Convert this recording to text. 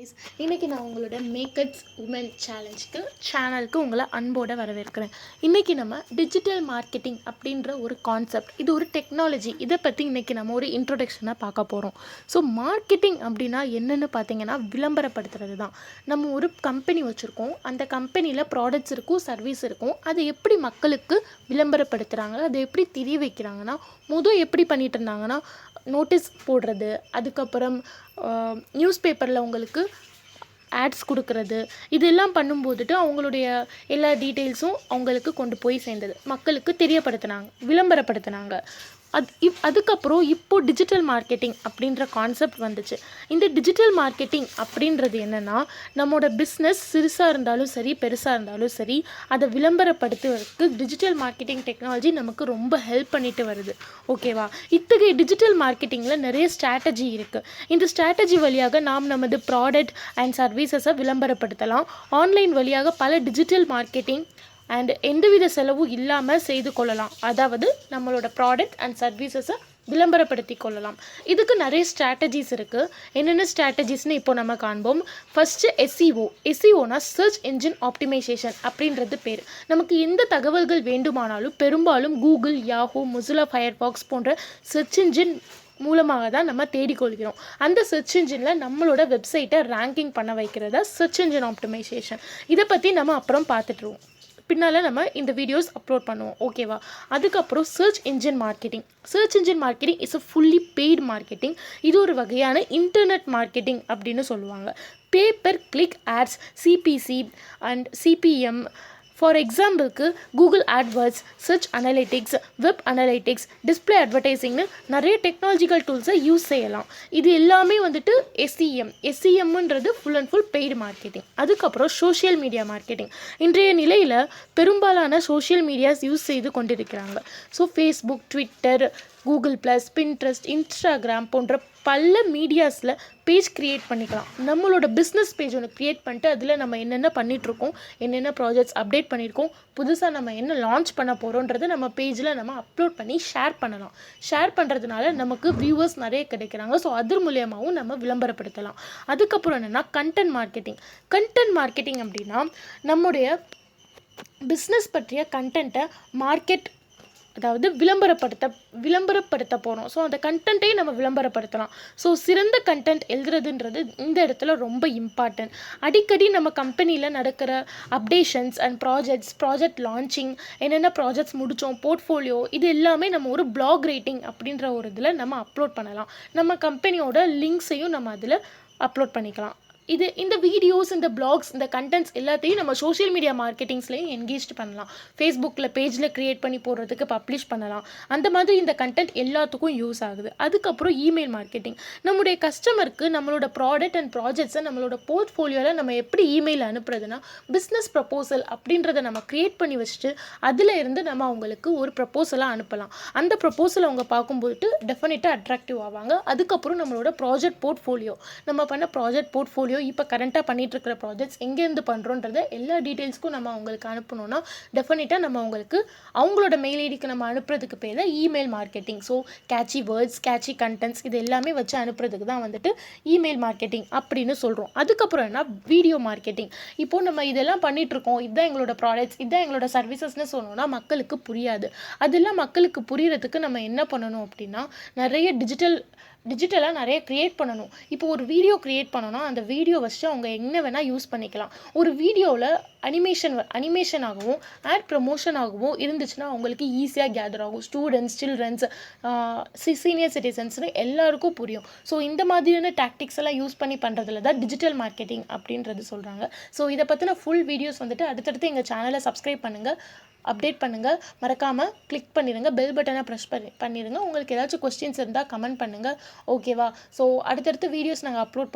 குட்டீஸ், இன்றைக்கி நான் உங்களோட மேக்கர்ஸ் உமன் சேனலுக்கு உங்களை அன்போடு வரவேற்கிறேன். இன்றைக்கி நம்ம டிஜிட்டல் மார்க்கெட்டிங் அப்படின்ற ஒரு கான்செப்ட், இது ஒரு டெக்னாலஜி, இதை பற்றி இன்றைக்கி நம்ம ஒரு இன்ட்ரொடக்ஷனாக பார்க்க போகிறோம். ஸோ மார்க்கெட்டிங் அப்படின்னா என்னென்னு பார்த்தீங்கன்னா விளம்பரப்படுத்துறது தான். நம்ம ஒரு கம்பெனி வச்சுருக்கோம், அந்த கம்பெனியில் ப்ராடக்ட்ஸ் இருக்கும், சர்வீஸ் இருக்கும். அதை எப்படி மக்களுக்கு விளம்பரப்படுத்துகிறாங்க, அதை எப்படி தெரிய வைக்கிறாங்கன்னா, எப்படி பண்ணிட்டு இருந்தாங்கன்னா நோட்டீஸ் போடுறது, அதுக்கப்புறம் நியூஸ் பேப்பரில் உங்களுக்கு ஆட்ஸ் கொடுக்கறது, இதெல்லாம் பண்ணும்போதுட்டு அவங்களுடைய எல்லா டீட்டெயில்ஸும் அவங்களுக்கு கொண்டு போய் சேர்ந்தது, மக்களுக்கு தெரியப்படுத்தினாங்க, விளம்பரப்படுத்தினாங்க. அதுக்கப்புறம் இப்போது டிஜிட்டல் மார்க்கெட்டிங் அப்படின்ற கான்செப்ட் வந்துச்சு. இந்த டிஜிட்டல் மார்க்கெட்டிங் அப்படின்றது என்னென்னா, நம்மளோட பிஸ்னஸ் சிறுசாக இருந்தாலும் சரி, பெருசாக இருந்தாலும் சரி, அதை விளம்பரப்படுத்துவதற்கு டிஜிட்டல் மார்க்கெட்டிங் டெக்னாலஜி நமக்கு ரொம்ப ஹெல்ப் பண்ணிட்டு வருது. ஓகேவா? இத்தகைய டிஜிட்டல் மார்க்கெட்டிங்கில் நிறைய ஸ்ட்ராட்டஜி இருக்குது. இந்த ஸ்ட்ராட்டஜி வழியாக நாம் நமது ப்ராடக்ட் அண்ட் சர்வீசஸை விளம்பரப்படுத்தலாம். ஆன்லைன் வழியாக பல டிஜிட்டல் மார்க்கெட்டிங் அண்ட் எந்தவித செலவும் இல்லாமல் செய்து கொள்ளலாம். அதாவது நம்மளோட ப்ராடக்ட் அண்ட் சர்வீசஸை விளம்பரப்படுத்தி கொள்ளலாம். இதுக்கு நிறைய ஸ்ட்ராட்டஜிஸ் இருக்குது. என்னென்ன ஸ்ட்ராட்டஜிஸ்னு இப்போ நம்ம காண்போம். ஃபஸ்ட்டு எஸ்இஓனா சர்ச் என்ஜின் ஆப்டிமைசேஷன் அப்படின்றது பேர். நமக்கு எந்த தகவல்கள் வேண்டுமானாலும் பெரும்பாலும் கூகுள், யாஹூ, மொசில்லா ஃபயர்பாக்ஸ் போன்ற சர்ச் என்ஜின் மூலமாக தான் நம்ம தேடிக்கொள்கிறோம். அந்த சர்ச் இன்ஜினில் நம்மளோட வெப்சைட்டை ரேங்கிங் பண்ண வைக்கிறதா சர்ச் இன்ஜின் ஆப்டிமைசேஷன். இதை பற்றி நம்ம அப்புறம் பார்த்துட்டுருவோம். பின்னால் நம்ம இந்த வீடியோஸ் அப்லோட் பண்ணுவோம். ஓகேவா? அதுக்கப்புறம் search engine marketing is a fully paid marketing. இது ஒரு வகையான இன்டர்நெட் மார்க்கெட்டிங் அப்படின்னு சொல்லுவாங்க. Pay per click ads, CPC and CPM. For எக்ஸாம்பிளுக்கு Google AdWords, search analytics, web analytics, display அட்வர்டைசிங்னு நிறைய டெக்னாலஜிக்கல் டூல்ஸை யூஸ் செய்யலாம். இது எல்லாமே எஸ்இஎம்ன்றது full and full paid marketing. அதுக்கப்புறம் சோஷியல் மீடியா மார்க்கெட்டிங். இன்றைய நிலையில் பெரும்பாலான சோஷியல் மீடியாஸ் யூஸ் செய்து கொண்டிருக்கிறாங்க. So Facebook, Twitter, Google plus, Pinterest, Instagram போன்ற பல மீடியாஸில் பேஜ் க்ரியேட் பண்ணிக்கலாம். நம்மளோட பிஸ்னஸ் பேஜ் ஒன்று க்ரியேட் பண்ணிட்டு அதில் நம்ம என்னென்ன பண்ணிகிட்ருக்கோம், என்னென்ன ப்ராஜெக்ட்ஸ் அப்டேட் பண்ணியிருக்கோம், புதுசாக நம்ம என்ன லான்ச் பண்ண போகிறோன்றதை நம்ம பேஜில் நம்ம அப்லோட் பண்ணி ஷேர் பண்ணலாம். ஷேர் பண்ணுறதுனால நமக்கு வியூவர்ஸ் நிறைய கிடைக்கிறாங்க. ஸோ அது மூலியமாகவும் நம்ம விளம்பரப்படுத்தலாம். அதுக்கப்புறம் என்னென்னா கண்டென்ட் மார்க்கெட்டிங் அப்படின்னா நம்முடைய பிஸ்னஸ் பற்றிய கண்டென்ட்டை அதாவது விளம்பரப்படுத்த போகிறோம். ஸோ அந்த கண்டென்ட்டையும் நம்ம விளம்பரப்படுத்தலாம். ஸோ சிறந்த கண்டென்ட் எழுதுறதுன்றது இந்த இடத்துல ரொம்ப இம்பார்ட்டன்ட். அடிக்கடி நம்ம கம்பெனியில் நடக்கிற அப்டேஷன்ஸ் அண்ட் ப்ராஜெக்ட் லான்ச்சிங், என்னென்ன ப்ராஜெக்ட்ஸ் முடித்தோம், போர்ட்ஃபோலியோ, இது எல்லாமே நம்ம ஒரு பிளாக் ரேட்டிங் அப்படின்ற ஒரு இதில் நம்ம அப்லோட் பண்ணலாம். நம்ம கம்பெனியோட லிங்க்ஸையும் நம்ம அதில் அப்லோட் பண்ணிக்கலாம். இந்த வீடியோஸ், இந்த பிளாக்ஸ், இந்த கண்டென்ட்ஸ் எல்லாத்தையும் நம்ம சோஷியல் மீடியா மார்க்கெட்டிங்ஸ்லையும் என்கேஜ் பண்ணலாம். ஃபேஸ்புக்கில் பேஜில் க்ரியேட் பண்ணி போடுறதுக்கு பப்ளிஷ் பண்ணலாம். அந்த மாதிரி இந்த கண்டென்ட் எல்லாத்துக்கும் யூஸ் ஆகுது. அதுக்கப்புறம் இமெயில் மார்க்கெட்டிங். நம்முடைய கஸ்டமருக்கு நம்மளோட ப்ராடக்ட் அண்ட் ப்ராஜெக்ட்ஸை நம்மளோட போர்ட்ஃபோலியோவில் நம்ம எப்படி இமெயில் அனுப்புறதுன்னா, பிஸ்னஸ் ப்ரப்போசல் அப்படின்றத நம்ம க்ரியேட் பண்ணி வச்சுட்டு அதில் இருந்து நம்ம அவங்களுக்கு ஒரு ப்ரப்போசலாக அனுப்பலாம். அந்த ப்ரப்போசலை அவங்க பார்க்கும்போது டெஃபினட்டாக அட்ராக்டிவ் ஆவாங்க. அதுக்கப்புறம் நம்மளோட ப்ராஜெக்ட் போர்ட்ஃபோலியோ, நம்ம பண்ண ப்ராஜெக்ட் போர்ட்ஃபோலியோ, இப்போ கரண்ட்டாக பண்ணிட்டு இருக்கிற ப்ராஜெக்ட்ஸ் எங்கேருந்து பண்ணுறோன்றத எல்லா டீட்டெயில்ஸ்க்கும் நம்ம அவங்களுக்கு அனுப்பணும்னா டெஃபினட்டாக நம்ம அவங்களோட மெயில் ஐடிக்கு நம்ம அனுப்புறதுக்கு பேர் தான் email marketing. So catchy words, catchy contents, இது எல்லாமே வச்சு அனுப்புறதுக்கு தான் இமெயில் மார்க்கெட்டிங் அப்படின்னு சொல்கிறோம். அதுக்கப்புறம் என்ன, வீடியோ மார்க்கெட்டிங். இப்போது நம்ம இதெல்லாம் பண்ணிகிட்ருக்கோம், இதுதான் எங்களோட ப்ராடக்ட்ஸ், இதுதான் எங்களோட சர்வீசஸ்ன்னு சொன்னோம்னா மக்களுக்கு புரியாது. அதெல்லாம் மக்களுக்கு புரியறதுக்கு நம்ம என்ன பண்ணணும் அப்படின்னா, நிறைய டிஜிட்டலாக நிறைய க்ரியேட் பண்ணணும். இப்போ ஒரு வீடியோ க்ரியேட் பண்ணோன்னா அந்த வீடியோ வச்சு அவங்க என்ன வேணால் யூஸ் பண்ணிக்கலாம். ஒரு வீடியோவில் அனிமேஷனாகவும் ஆட் ப்ரமோஷனாகவும் இருந்துச்சுன்னா அவங்களுக்கு ஈஸியாக கேதர் ஆகும். ஸ்டூடெண்ட்ஸ், சில்ட்ரன்ஸ், சீனியர் சிட்டிசன்ஸ்னு எல்லாருக்கும் புரியும். ஸோ இந்த மாதிரியான டாக்டிக்ஸ் எல்லாம் யூஸ் பண்ணி பண்ணுறதுல தான் டிஜிட்டல் மார்க்கெட்டிங் அப்படின்றது சொல்கிறாங்க. ஸோ இதை பற்றின ஃபுல் வீடியோஸ் அடுத்தடுத்து எங்கள் சேனலை சப்ஸ்கிரைப் பண்ணுங்கள், அப்டேட் பண்ணுங்கள், மறக்காமல் கிளிக் பண்ணிடுங்க, பெல் பட்டனை ப்ரெஸ் பண்ணிடுங்க. உங்களுக்கு ஏதாச்சும் கொஸ்டின்ஸ் இருந்தால் கமெண்ட் பண்ணுங்கள். ஓகேவா? ஸோ அடுத்தடுத்து வீடியோஸ் நாங்கள் அப்லோட்